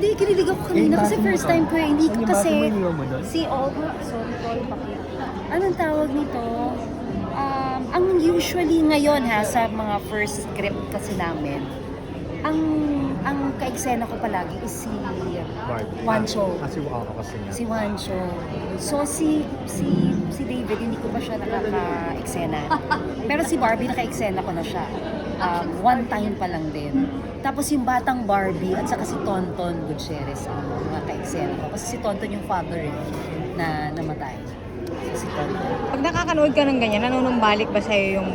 Hindi, kinilig ako kanina kasi first time ko eh. Hindi ko kasi si anong tawag nito? Ang usually ngayon ha, sa mga first script kasi namin, ang ka-eksena ko palagi is si Wancho. Si Wancho. So si David, hindi ko pa siya nakaka-eksena. Pero si Barbie, naka-eksena ko na siya. One time pa lang din. Tapos yung batang Barbie at saka si Tonton Gutierrez ang mga ka-eksena ko. Kasi si Tonton yung father na namatay. So, si Tonton. Pag nakakanood ka ng ganyan, nanunumbalik ba sa'yo yung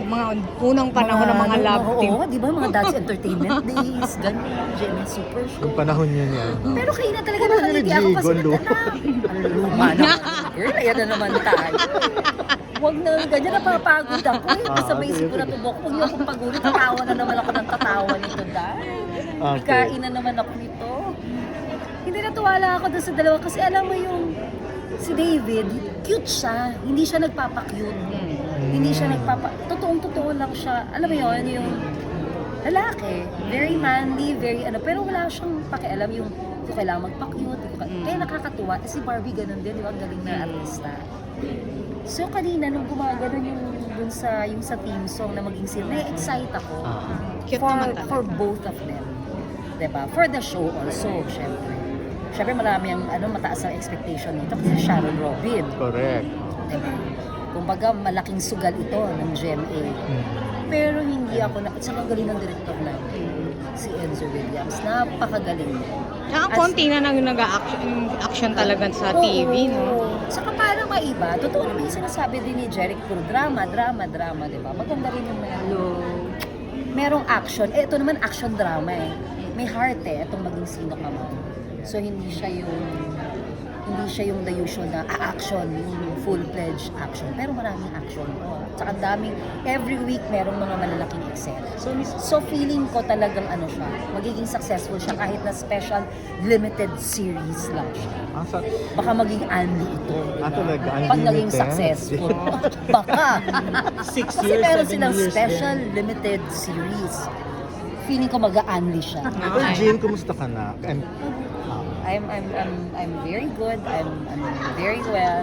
mga unang panahon ng mga love team? Oo, di ba? Mga Dad's Entertainment Days, gano'n, Jenny Super Show. Yung panahon yun yan. Pero kayo na talaga nakangiti ako kasi ang luma na. Girl, ayan na naman tayo. Huwag na ganyan, napapagod ako eh. Basta may isip ko na tubok. Huwag niyo akong pagulit, tatawa na naman ako ng tatawa nito dahil. Ikain na naman ako nito. Hindi natuwala ako doon sa dalawa kasi alam mo yung si David, cute siya. Hindi siya nagpapa-cute. Hindi siya totoong-totoo lang siya. Alam mo yun, yung lalaki, very manly, very pero wala siyang pakialam yung kailangan magpa-cute. Kaya nakakatuwa. Si Barbie ganun din, di ba? Ang galing na artista. So kanina, nung gumagano yung sa theme song na maging sila, na-excite ako for both of them. Diba? For the show also, syempre. Syempre marami ang mataas ang expectation nito kasi Sharon Robin. Correct. Diba? Kumbaga, malaking sugal ito ng GMA. Pero hindi ako at saka galing ng director namin, si Enzo Williams. Napakagaling. Tsaka konti na nag-action talaga sa TV, no? Saka parang maiba. Totoo naman yung sinasabi din ni Jeric, puro drama, di ba? Maganda rin yung merong action. Ito naman action drama eh. May heart eh, itong maging sino ka man. So hindi siya yung the usual na action, yung full-fledged action. Pero maraming action. Tsaka daming, every week merong mga malalaking eksena. So feeling ko talagang siya, magiging successful siya kahit na special limited series lang siya. Baka maging Andy ito. Diba? Talaga, pag naging successful. Baka. 6 years, kasi meron 7 silang years special limited series. Feeling ko mag-a-Andy siya. Well, Jean, kumusta ka na? I'm very good. I'm very well.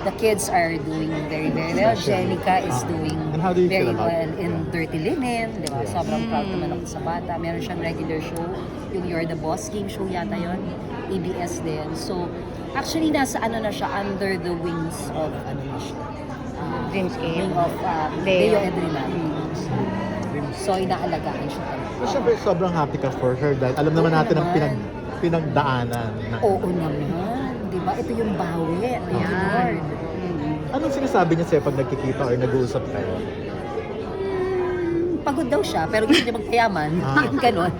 The kids are doing very, very well. Jenica is doing very well in Dirty Linen. Di ba? Sobrang proud naman ako sa bata. Meron siyang regular show. Yung You're the Boss game show yata yon, ABS din. So, actually, nasa na siya, under the wings of, na siya. Wing of Leo Edrilan. So, inaalagaan siya talaga. Siyempre, sobrang happy ka for her dahil alam naman natin ang pinagdaanan. Oo naman. Di ba? Ito yung bawi. Lord. Anong sinasabi niya sa'yo pag nagkikita or nag-uusap kayo? Pagod daw siya, pero gusto niya magpayaman. Ganon.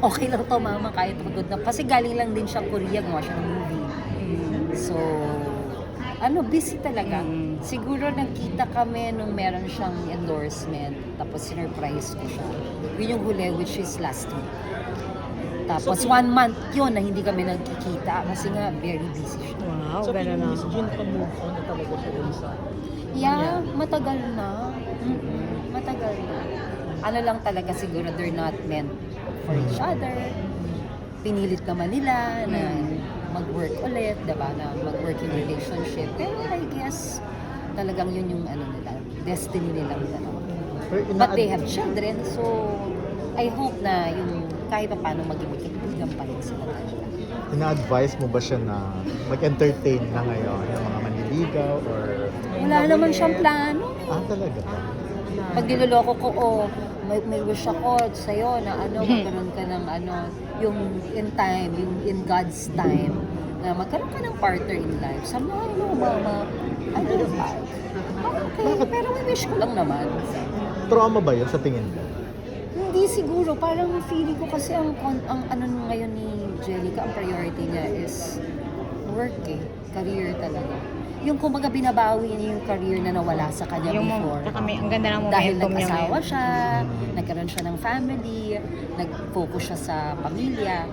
Okay lang to, mama, kahit pagod na. Kasi galing lang din siya Korea, gumawa siya ng movie. So, busy talaga. Siguro nagkita kami nung meron siyang endorsement, tapos sinurprise ko siya. Yun yung huli, which is last week. Tapos 1 month yun na hindi kami nagkikita kasi nga very busy siya. Wow, So, gano'n na. Miss Jean, pa-move on na talaga siya dun sa... Yeah, matagal na. Matagal na. Lang talaga siguro, they're not meant for each other. Pinilit naman nila na mag-work ulit, diba? Na mag-working relationship. Pero I guess, talagang yun yung nila, destiny nilang dalawa. But they have children, so I hope na yung kahit pa paano maging magkaibigan pa rin sila talaga. Ina-advise mo ba siya na mag-entertain na ngayon ng mga manliligaw or... Wala naman siyang plano. Talaga ba? Pag niloloko ko, may wish ako sa'yo na magkaroon ka ng yung in time, yung in God's time, na magkaroon ka ng partner in life. Sabi mo, mama, I don't like. Okay, pero may wish ko lang naman. Trauma ba yun sa tingin mo? Hindi siguro, parang feeling ko kasi ang ngayon ni Jenica, ang priority niya is work career talaga. Yung kumbaga binabawi niya yung career na nawala sa kanya before. Ang ganda ng momentum dahil niya. nag-asawa siya, nagkaroon siya ng family, nag-focus siya sa pamilya.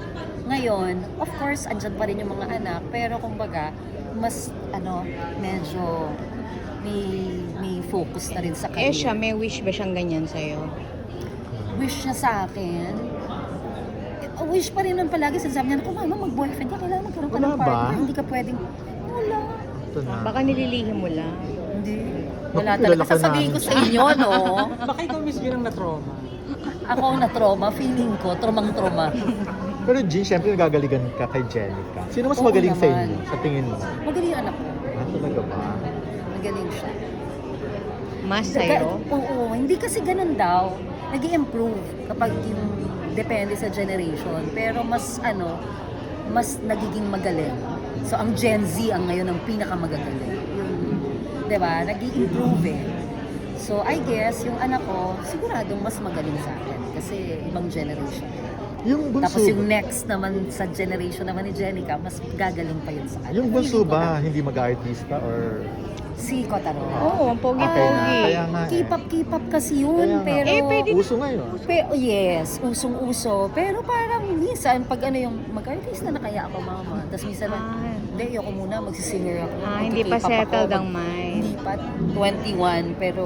Ngayon, of course, andyan pa rin yung mga anak, pero kumbaga, mas medyo may focus na rin sa career. Siya, may wish ba siyang ganyan sa'yo? Wish niya sa akin, wish pa rin nun palagi, sinasabi niya, kung mama, mag-boyfriend ka, kailangan magkaroon ka Wala ng ba? partner, hindi ka pwedeng, wala. Ito na. Baka nililihim mo lang. Hindi. Naku, Wala kilala talaga. ka Sasabihin ko namin. sa inyo, no? Baka ikaw miss yun ang na-trauma. Ako ang na-trauma, feeling ko, tromang-troma. Pero Jean, syempre nagagaligan ka kay Jenica. Sino mas Oo magaling sa naman. inyo, sa tingin mo? Magaling yung anak ko. Ah, talaga ba? Magaling siya. Mas sa'yo? Oo, hindi kasi ganun daw. Nag-i-improve kapag yung depende sa generation. Pero mas mas nagiging magaling. So ang Gen Z ang ngayon ang pinakamagagaling. Diba? Nag-i-improve eh. So I guess yung anak ko, siguradong mas magaling sa akin. Kasi ibang generation. Yung bunso, Tapos yung next naman sa generation naman ni Jenica, mas gagaling pa yun sa kanya. yung bunso Feeling ko ba, na. hindi mag-artista or... Si Kotaro. Oo, ang Okay na. pogi-pogi. Kaya nga eh. Keep up kasi yun, Kaya nga. pero... pwede. Uso ngayon. Yes, usong-uso. Pero parang minsan, pag yung mag-artista na kaya ako, mama. Tapos minsan, hindi, ayoko muna, magsisinger ako. Hindi pa Magki-K-pop ako, settled ang mind. Hindi pa, 21, pero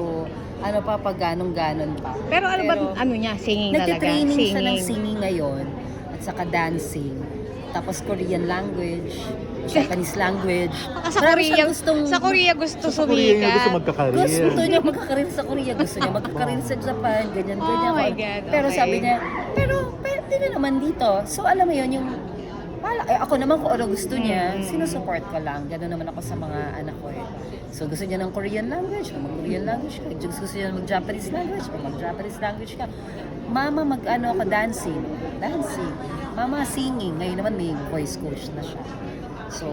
ano pa, pag ganong-ganon pa. Pero ano ba, ano niya, singing talaga? Nagtitraining siya ng singing ngayon, at saka dancing. Tapos Korean language, Japanese language. Sa Marami Korea, siyang gustong... sa Korea gusto Sa Korea niya gusto sumikat. magkakareer. Gusto niya magkakaroon sa Korea, gusto niya magkakaroon sa Japan, ganyan-ganyan. Oh my God, Pero okay. sabi niya, pero pwede na naman dito. So alam mo yun, yung ako naman kung ano gusto niya, sinusupport ko lang. Gano'n naman ako sa mga anak ko eh. So gusto niya ng Korean language, mag-Korean language ka. Gusto niya mag-Japanese language, mag-Japanese language ka. Mama mag-ano ka, dancing. Mama singing. Ngayon naman may voice coach na siya. So,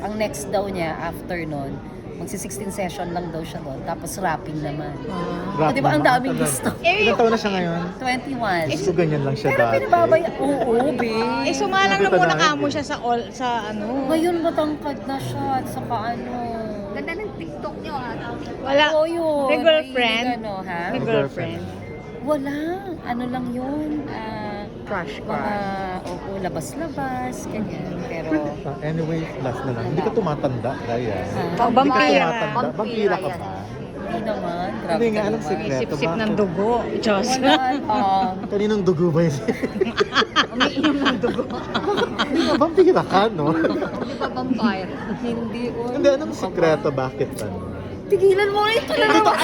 ang next daw niya after nun, magsi-16 session lang daw siya doon. Tapos rapping naman. Rap Di ba ang naman. daming gusto? Ilang taon na siya ngayon? 21. So, ganyan lang siya Pero dati. pinababay, oo, be. Sumalang na Nakita muna natin. kamo siya sa ano. Ngayon matangkad na siya at saka ano. Ganda ng TikTok niyo Wala. Oo yun. May girlfriend? May ano, ha? May girlfriend. Wala. Ano lang yun. Crush Mga, oo, labas-labas, ganyan. Pero, Anyway, last na lang. Hindi ka tumatanda, Raya. Ah, Hindi ka vampira. tumatanda. Vampira ka ba? hindi naman. Grabe Hindi nga, ka anong naman. secret? Sip-sip ng dugo. Diyos. Wala. Kaninong dugo ba yun? Umiinom ng dugo. Hindi nga, vampira ka, no? Di ba vampire? Hindi. Hindi, anong sekreto? Bakit ba? Tigilan mo na ito na naman.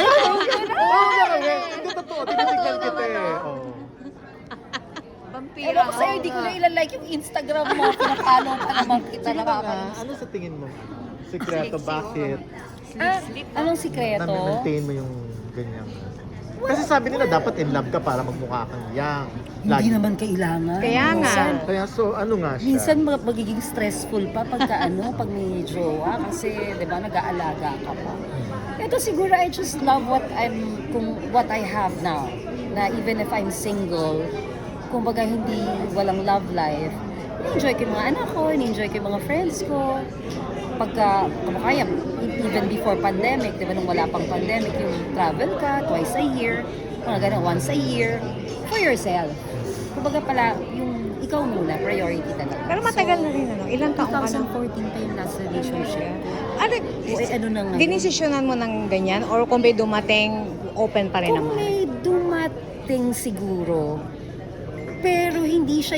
Hindi totoo. Tinitigan kita eh. Oh. Vampira. Ewan ko sa'yo, hindi ko na ilalike yung Instagram mo. Pinapalo pa naman kita Sige na nga, nakakalis. ano sa tingin mo? Sekreto, bakit? Anong sikreto? Na-maintain mo yung ganyan. Kasi sabi nila dapat in love ka para magmukha kang young. Hindi naman kailangan. Kaya nga. Kaya so, ano nga siya? Minsan magiging stressful pa pagka pag may jowa kasi 'di ba nag-aalaga ka pa. Ito siguro I just love what I have now. Na even if I'm single, kumbaga hindi walang love life, enjoy ko yung mga anak ko, enjoy ko yung mga friends ko. Pagka kumakaya, even before pandemic, di ba nung wala pang pandemic, yung travel ka twice a year, mga ganun, once a year, for yourself. Kumbaga pala, yung ikaw muna, priority talaga. Pero matagal na rin ano. Ilang taong ka na? 2014 pa yung last relationship. Ano, Ano na nga. dinisisyonan mo ng ganyan? Or kung may dumating, open pa rin Kung naman? may dumating siguro, pero hindi siya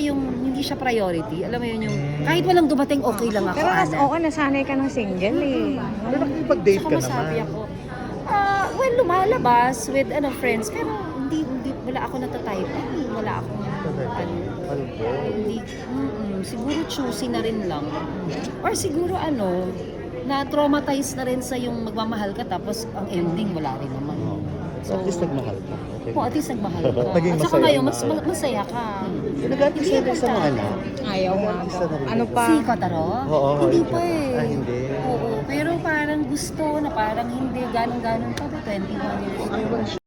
priority. Alam mo yun yung, kahit walang dumating, okay lang ako, Pero Ana. oo, nasanay ka ng single eh. Pero nakikipag-date Saka ka masabi naman. ako, well, lumalabas with friends, pero hindi, wala ako natatype. Wala akong, Albo. hindi, siguro choosy na rin lang. Or siguro na-traumatize na rin sa yung magmamahal ka, tapos ang ending, wala rin naman. So, at least nagmahal ka. Okay. Kung at least nagmahal ka. Naging At saka masaya ngayon, na. masaya ka. Nag-atis Hindi na naman sa mga tayo. anak. Ayaw nga Isa daw. na rin. Ano pa? Si Kotaro? Oo, Hindi ikaw. pa eh. Ah, hindi. Oo, pero parang gusto na parang hindi, ganun-ganun pa. 21 years old.